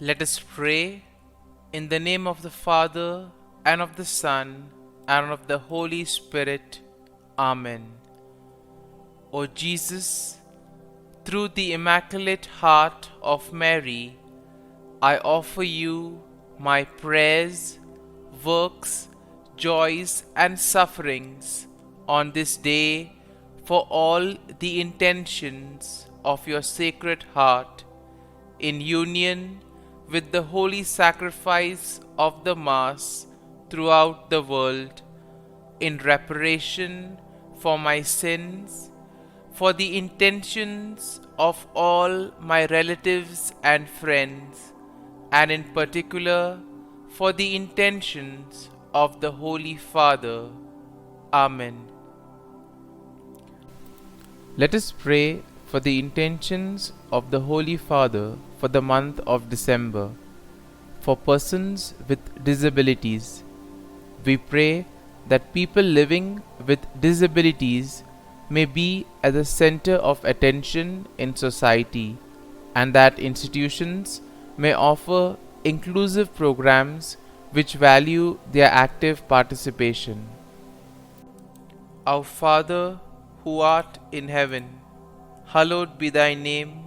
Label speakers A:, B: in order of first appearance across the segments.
A: Let us pray in the name of the Father, and of the Son, and of the Holy Spirit. Amen. O Jesus, through the Immaculate Heart of Mary, I offer you my prayers, works, joys, and sufferings on this day for all the intentions of your Sacred Heart, in union with the holy sacrifice of the Mass throughout the world, in reparation for my sins, for the intentions of all my relatives and friends, and in particular for the intentions of the Holy Father. Amen. Let us pray for the intentions of the Holy Father for the month of December. For persons with disabilities, we pray that people living with disabilities may be at the center of attention in society, and that institutions may offer inclusive programs which value their active participation. Our Father, who art in heaven, hallowed be thy name.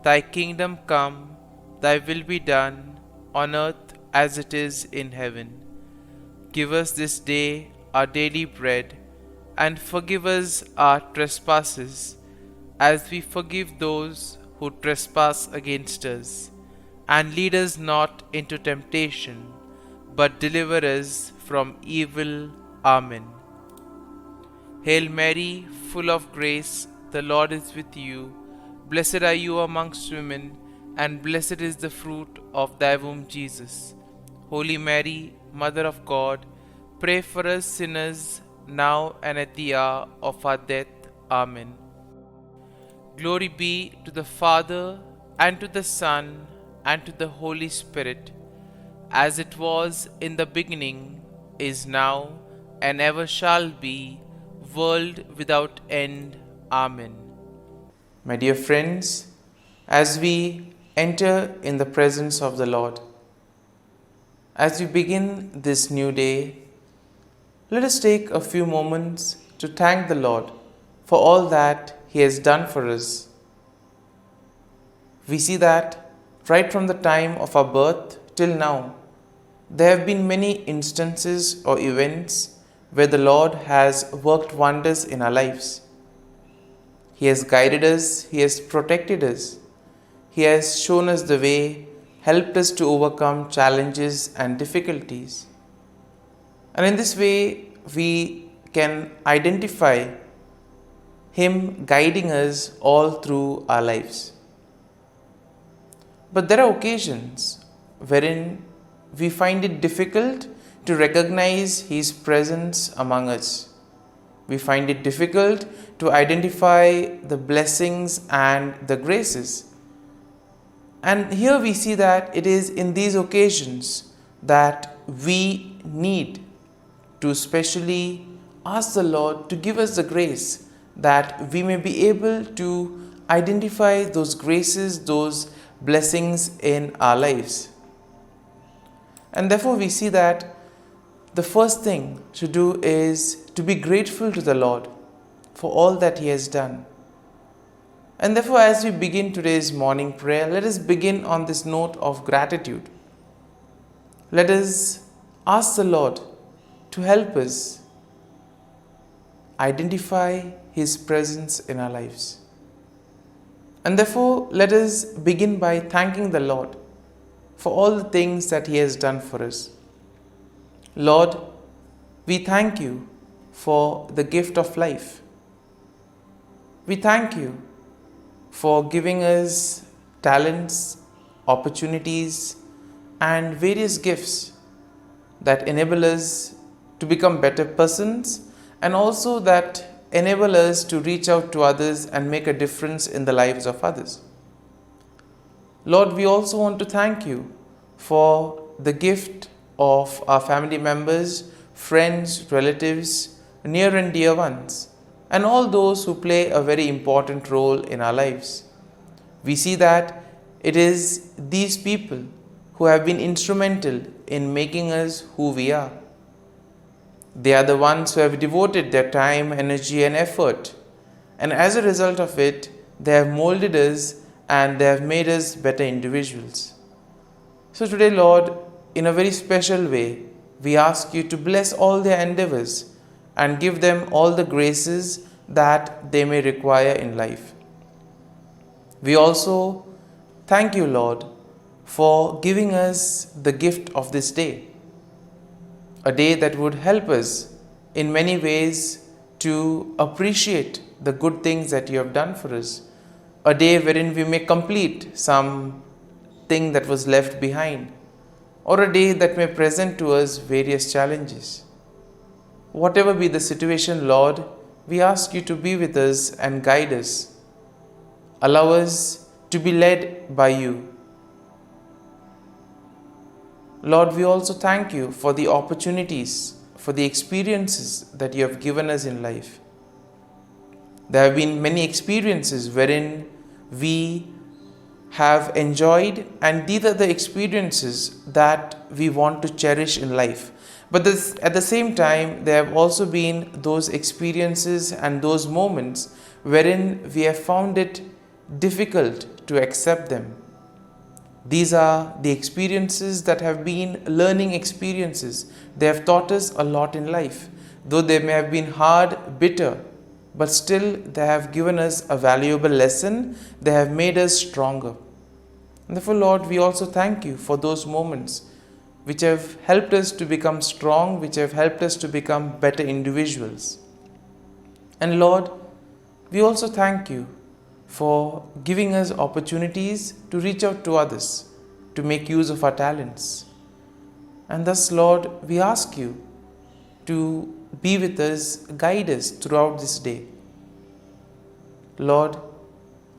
A: Thy kingdom come, thy will be done, on earth as it is in heaven. Give us this day our daily bread, and forgive us our trespasses, as we forgive those who trespass against us. And lead us not into temptation, but deliver us from evil. Amen. Hail Mary, full of grace, the Lord is with you. Blessed are you amongst women, and blessed is the fruit of thy womb, Jesus. Holy Mary, Mother of God, pray for us sinners, now and at the hour of our death. Amen. Glory be to the Father, and to the Son, and to the Holy Spirit, as it was in the beginning, is now, and ever shall be, world without end. Amen. My dear friends, as we enter in the presence of the Lord, as we begin this new day, let us take a few moments to thank the Lord for all that He has done for us. We see that right from the time of our birth till now, there have been many instances or events where the Lord has worked wonders in our lives. He has guided us, He has protected us, He has shown us the way, helped us to overcome challenges and difficulties. And in this way, we can identify Him guiding us all through our lives. But there are occasions wherein we find it difficult to recognize His presence among us. We find it difficult to identify the blessings and the graces. And here we see that it is in these occasions that we need to specially ask the Lord to give us the grace that we may be able to identify those graces, those blessings in our lives. And therefore we see that the first thing to do is to be grateful to the Lord for all that He has done. And therefore, as we begin today's morning prayer, let us begin on this note of gratitude. Let us ask the Lord to help us identify His presence in our lives. And therefore, let us begin by thanking the Lord for all the things that He has done for us. Lord, we thank You for the gift of life. We thank You for giving us talents, opportunities, and various gifts that enable us to become better persons, and also that enable us to reach out to others and make a difference in the lives of others. Lord, we also want to thank You for the gift of our family members, friends, relatives, near and dear ones, and all those who play a very important role in our lives. We see that it is these people who have been instrumental in making us who we are. They are the ones who have devoted their time, energy, and effort. And as a result of it, they have molded us and they have made us better individuals. So today, Lord, in a very special way, we ask you to bless all their endeavors and give them all the graces that they may require in life. We also thank you, Lord, for giving us the gift of this day, a day that would help us in many ways to appreciate the good things that you have done for us, a day wherein we may complete some thing that was left behind, or a day that may present to us various challenges. Whatever be the situation, Lord, we ask you to be with us and guide us. Allow us to be led by you. Lord, we also thank you for the opportunities, for the experiences that you have given us in life. There have been many experiences wherein we have enjoyed, and these are the experiences that we want to cherish in life. But at the same time, there have also been those experiences and those moments wherein we have found it difficult to accept them. These are the experiences that have been learning experiences. They have taught us a lot in life. Though they may have been hard, bitter, but still they have given us a valuable lesson. They have made us stronger. And therefore, Lord, we also thank you for those moments which have helped us to become strong, which have helped us to become better individuals. And Lord, we also thank you for giving us opportunities to reach out to others, to make use of our talents. And thus, Lord, we ask you to be with us, guide us throughout this day. Lord,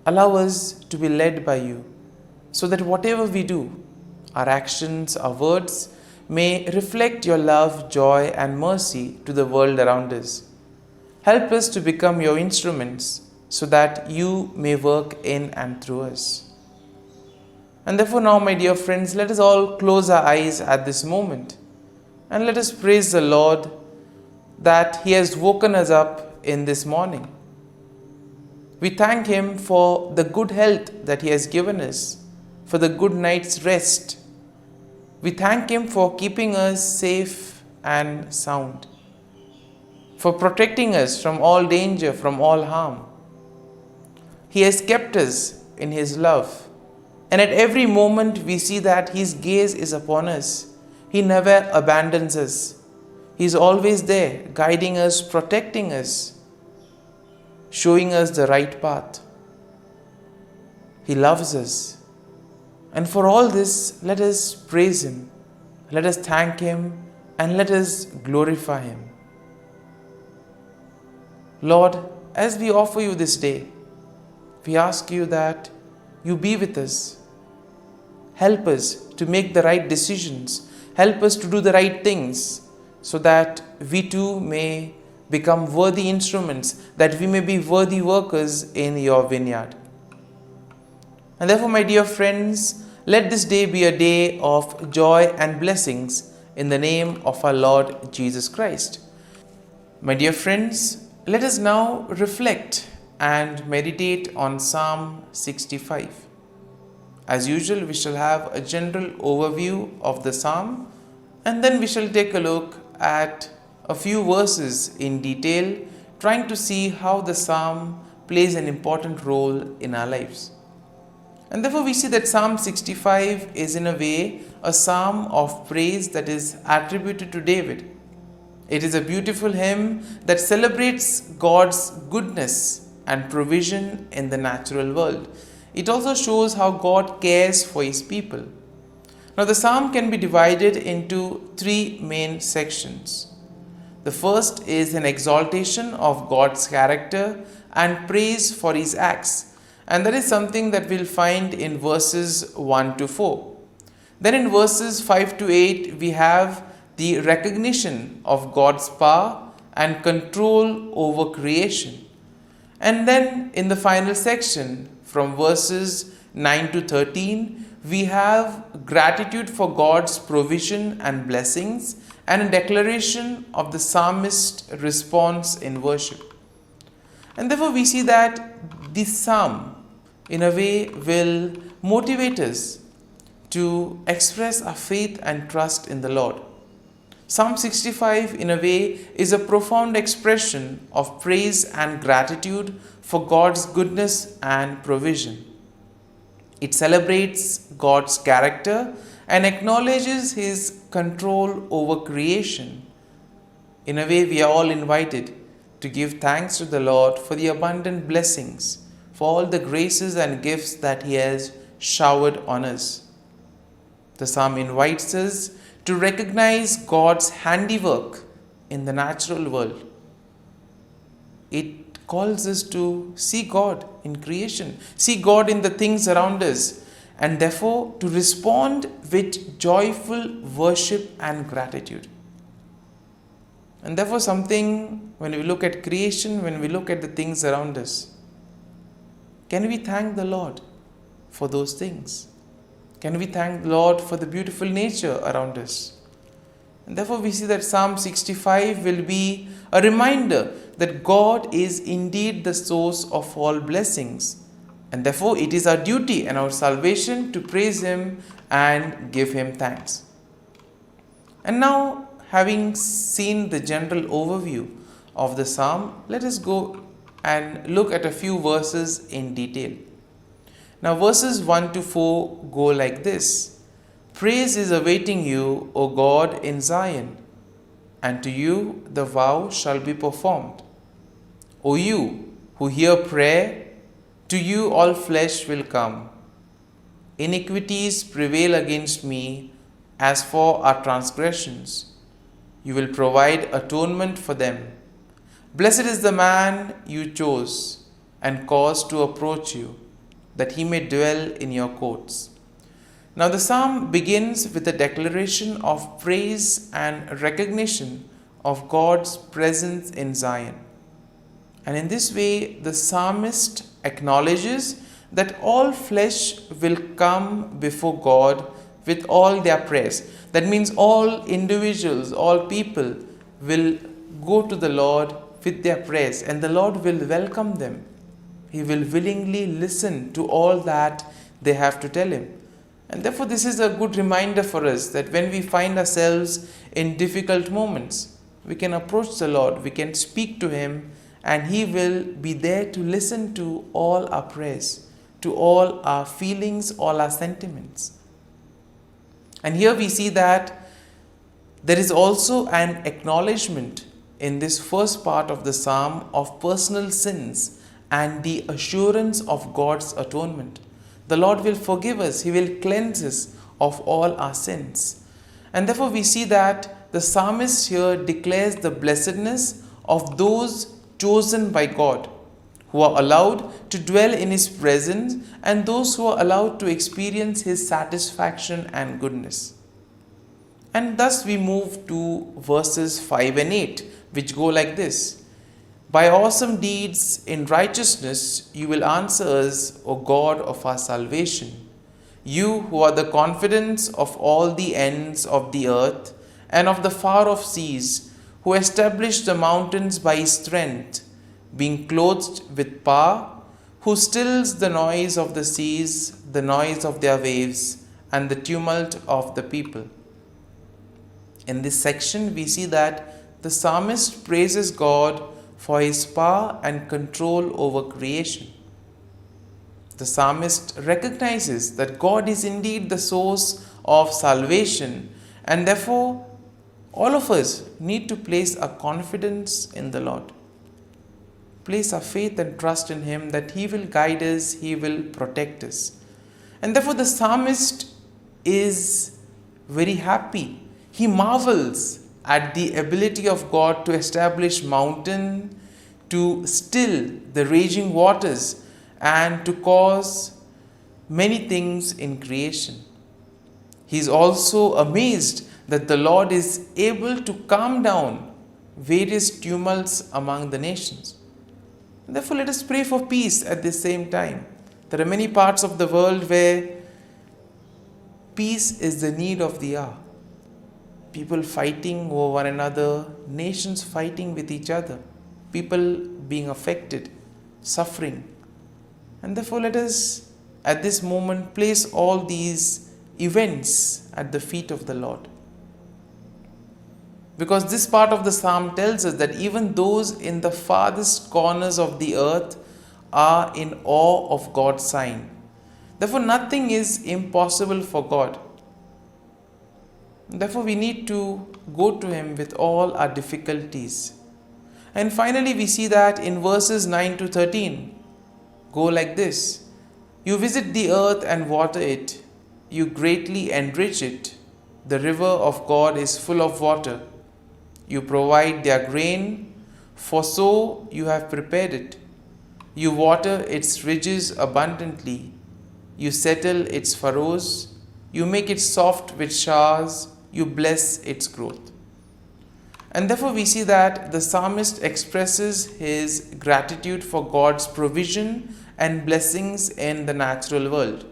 A: allow us to be led by you, so that whatever we do, our actions, our words, may reflect your love, joy, and mercy to the world around us. Help us to become your instruments, so that you may work in and through us. And therefore now, my dear friends, let us all close our eyes at this moment and let us praise the Lord that He has woken us up in this morning. We thank Him for the good health that He has given us, for the good night's rest. We thank Him for keeping us safe and sound, for protecting us from all danger, from all harm. He has kept us in His love, and at every moment we see that His gaze is upon us. He never abandons us. He is always there, guiding us, protecting us, showing us the right path. He loves us. And for all this, let us praise Him, let us thank Him, and let us glorify Him. Lord, as we offer you this day, we ask you that you be with us. Help us to make the right decisions. Help us to do the right things, so that we too may become worthy instruments, that we may be worthy workers in your vineyard. And therefore, my dear friends, let this day be a day of joy and blessings in the name of our Lord Jesus Christ. My dear friends, let us now reflect and meditate on Psalm 65. As usual, we shall have a general overview of the psalm, and then we shall take a look at a few verses in detail, trying to see how the psalm plays an important role in our lives. And therefore we see that Psalm 65 is in a way a psalm of praise that is attributed to David. It is a beautiful hymn that celebrates God's goodness and provision in the natural world. It also shows how God cares for His people. Now the psalm can be divided into three main sections. The first is an exaltation of God's character and praise for His acts. And that is something that we'll find in verses 1 to 4. Then in verses 5 to 8, we have the recognition of God's power and control over creation. And then in the final section, from verses 9 to 13, we have gratitude for God's provision and blessings and a declaration of the psalmist's response in worship. And therefore we see that this psalm in a way will motivate us to express our faith and trust in the Lord. Psalm 65 in a way is a profound expression of praise and gratitude for God's goodness and provision. It celebrates God's character and acknowledges His control over creation. In a way, we are all invited to give thanks to the Lord for the abundant blessings, for all the graces and gifts that He has showered on us. The psalm invites us to recognize God's handiwork in the natural world. It calls us to see God in creation, see God in the things around us, and therefore to respond with joyful worship and gratitude. And therefore something, when we look at creation, when we look at the things around us, can we thank the Lord for those things? Can we thank the Lord for the beautiful nature around us? And therefore we see that Psalm 65 will be a reminder that God is indeed the source of all blessings. And therefore it is our duty and our salvation to praise Him and give Him thanks. And now, having seen the general overview of the psalm, let us go and look at a few verses in detail. Now verses 1 to 4 go like this. Praise is awaiting you, O God, in Zion, and to you the vow shall be performed. O you who hear prayer, to you all flesh will come. Iniquities prevail against me, as for our transgressions. You will provide atonement for them. Blessed is the man you chose and caused to approach you, that he may dwell in your courts. Now the psalm begins with a declaration of praise and recognition of God's presence in Zion. And in this way, the psalmist acknowledges that all flesh will come before God with all their prayers. That means all individuals, all people will go to the Lord with their prayers, and the Lord will welcome them. He will willingly listen to all that they have to tell Him. And therefore this is a good reminder for us that when we find ourselves in difficult moments, we can approach the Lord, we can speak to Him, and He will be there to listen to all our prayers, to all our feelings, all our sentiments. And here we see that there is also an acknowledgement in this first part of the psalm of personal sins and the assurance of God's atonement. The Lord will forgive us, He will cleanse us of all our sins. And therefore we see that the psalmist here declares the blessedness of those chosen by God, who are allowed to dwell in His presence, and those who are allowed to experience His satisfaction and goodness. And thus we move to verses 5 and 8, which go like this. By awesome deeds in righteousness you will answer us, O God of our salvation. You who are the confidence of all the ends of the earth and of the far off seas, who established the mountains by His strength, being clothed with power, who stills the noise of the seas, the noise of their waves, and the tumult of the people. In this section, we see that the psalmist praises God for His power and control over creation. The psalmist recognizes that God is indeed the source of salvation, and therefore all of us need to place our confidence in the Lord. Place our faith and trust in Him that He will guide us, He will protect us. And therefore the psalmist is very happy. He marvels at the ability of God to establish mountain, to still the raging waters, and to cause many things in creation. He is also amazed that the Lord is able to calm down various tumults among the nations. And therefore, let us pray for peace at the same time. There are many parts of the world where Peace is the need of the hour. People fighting over one another, nations fighting with each other, people being affected, suffering. And therefore, let us at this moment place all these events at the feet of the Lord. Because this part of the psalm tells us that even those in the farthest corners of the earth are in awe of God's sign. Therefore, nothing is impossible for God. Therefore, we need to go to Him with all our difficulties. And finally, we see that in verses 9 to 13, go like this: You visit the earth and water it, you greatly enrich it. The river of God is full of water. You provide their grain, for so you have prepared it. You water its ridges abundantly. You settle its furrows. You make it soft with showers. You bless its growth. And therefore we see that the psalmist expresses his gratitude for God's provision and blessings in the natural world.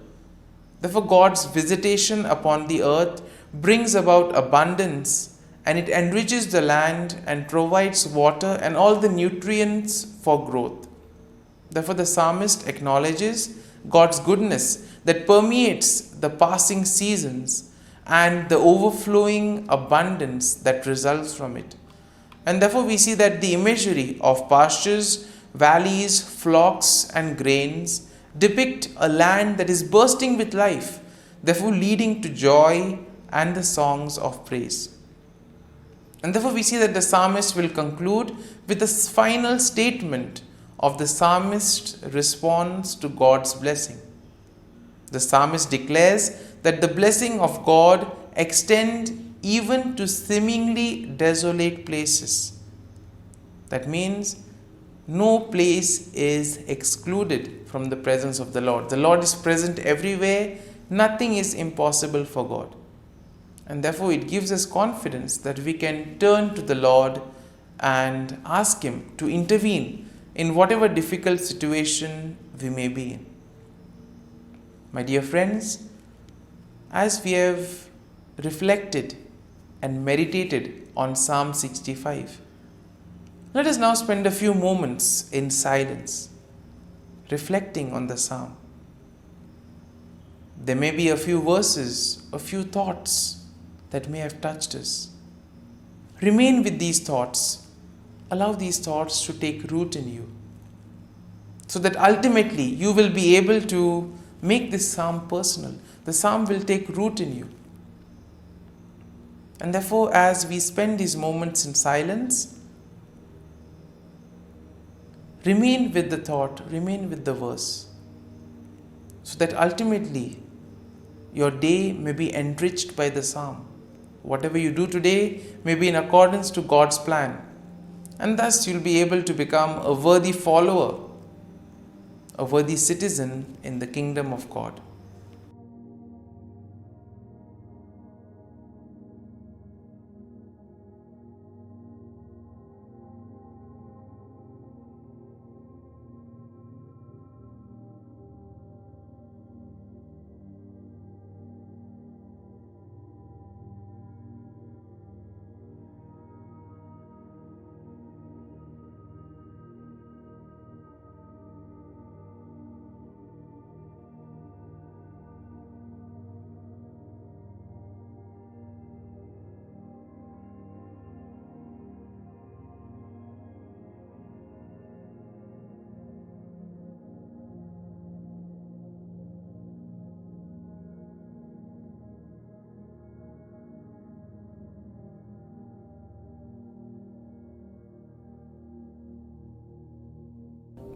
A: Therefore God's visitation upon the earth brings about abundance, and it enriches the land and provides water and all the nutrients for growth. Therefore the psalmist acknowledges God's goodness that permeates the passing seasons and the overflowing abundance that results from it. And therefore we see that the imagery of pastures, valleys, flocks and grains depict a land that is bursting with life, therefore leading to joy and the songs of praise. And therefore we see that the psalmist will conclude with the final statement of the psalmist's response to God's blessing. The psalmist declares that the blessing of God extends even to seemingly desolate places. That means no place is excluded from the presence of the Lord. The Lord is present everywhere. Nothing is impossible for God. And therefore it gives us confidence that we can turn to the Lord and ask Him to intervene in whatever difficult situation we may be in. My dear friends, as we have reflected and meditated on Psalm 65, let us now spend a few moments in silence, reflecting on the psalm. There may be a few verses, a few thoughts that may have touched us. Remain with these thoughts. Allow these thoughts to take root in you, so that ultimately you will be able to make this psalm personal. The psalm will take root in you. And therefore, as we spend these moments in silence, remain with the thought, remain with the verse, so that ultimately your day may be enriched by the psalm. Whatever you do today may be in accordance to God's plan, and thus you'll be able to become a worthy follower, a worthy citizen in the kingdom of God.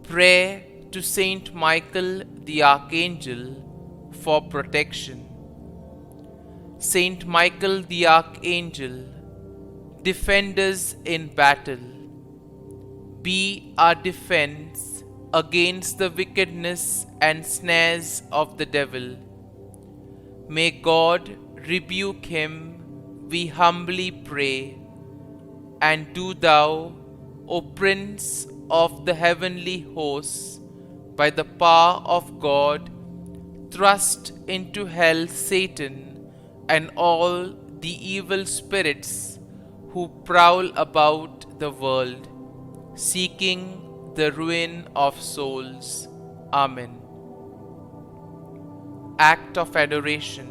A: Prayer to Saint Michael the Archangel for protection. Saint Michael the Archangel, defend us in battle. Be our defense against the wickedness and snares of the devil. May God rebuke him, we humbly pray. And do thou, O Prince of the heavenly hosts, by the power of God, thrust into hell Satan and all the evil spirits who prowl about the world, seeking the ruin of souls. Amen. Act of Adoration.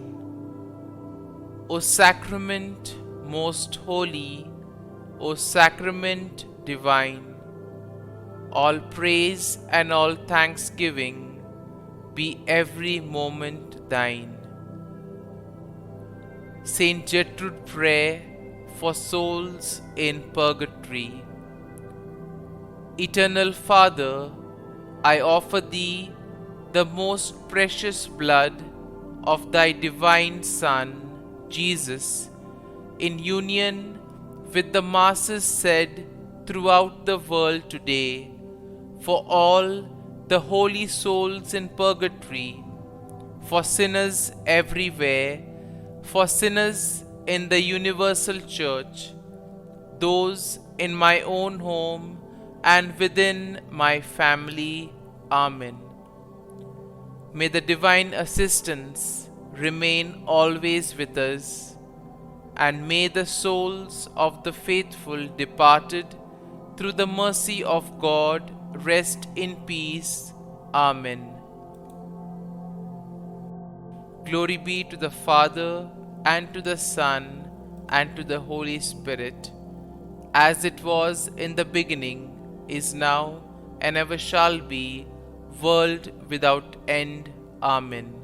A: O Sacrament most holy, O Sacrament divine, all praise and all thanksgiving be every moment thine. Saint Gertrude, prayer for souls in purgatory. Eternal Father, I offer Thee the most precious blood of Thy divine Son, Jesus, in union with the masses said throughout the world today, for all the holy souls in purgatory, for sinners everywhere, for sinners in the universal church, those in my own home and within my family. Amen. May the divine assistance remain always with us, and may the souls of the faithful departed through the mercy of God rest in peace. Amen. Glory be to the Father, and to the Son, and to the Holy Spirit, as it was in the beginning, is now, and ever shall be, world without end. Amen.